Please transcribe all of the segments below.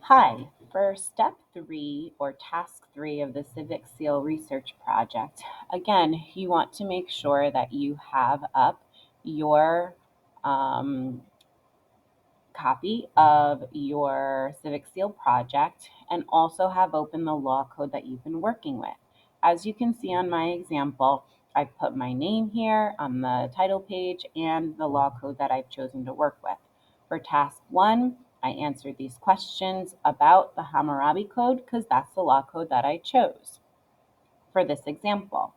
Hi, for step 3 or task 3 of the Civic Seal research project, again, you want to make sure that you have up your um, copy of your Civic Seal project and also have open the law code that you've been working with. As you can see on my example, I've put my name here on the title page and the law code that I've chosen to work with. For task 1, I answered these questions about the Hammurabi Code because that's the law code that I chose for this example.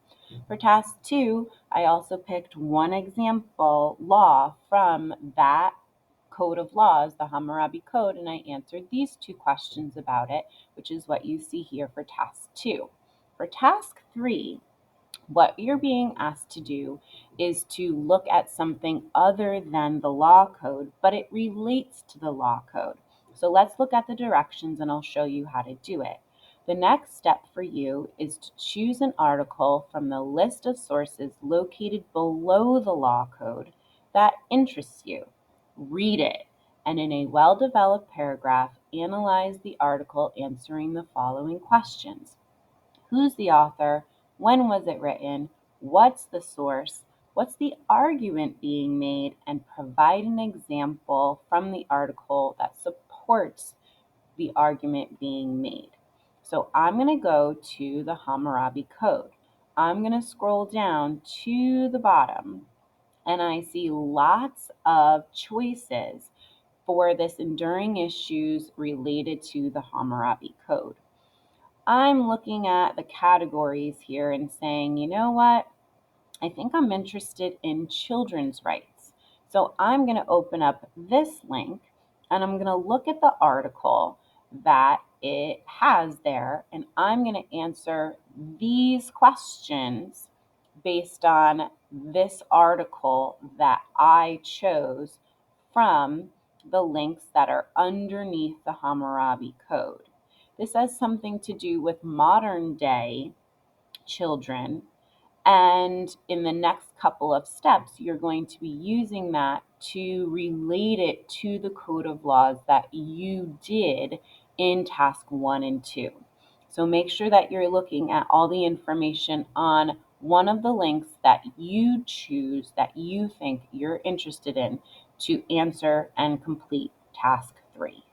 For task 2, I also picked one example law from that code of laws, the Hammurabi Code, and I answered these two questions about it, which is what you see here for task 2. For task 3, what you're being asked to do is to look at something other than the law code, but it relates to the law code. So let's look at the directions and I'll show you how to do it. The next step for you is to choose an article from the list of sources located below the law code that interests you. Read it, and in a well-developed paragraph, analyze the article answering the following questions. Who's the author? When was it written? What's the source? What's the argument being made? And provide an example from the article that supports the argument being made. So I'm going to go to the Hammurabi Code. I'm going to scroll down to the bottom and I see lots of choices for this enduring issues related to the Hammurabi Code. I'm looking at the categories here and saying, you know what? I think I'm interested in children's rights. So I'm going to open up this link and I'm going to look at the article that it has there, and I'm going to answer these questions based on this article that I chose from the links that are underneath the Hammurabi Code. This has something to do with modern day children, and in the next couple of steps, you're going to be using that to relate it to the code of laws that you did in task 1 and 2. So make sure that you're looking at all the information on one of the links that you choose that you think you're interested in to answer and complete task 3.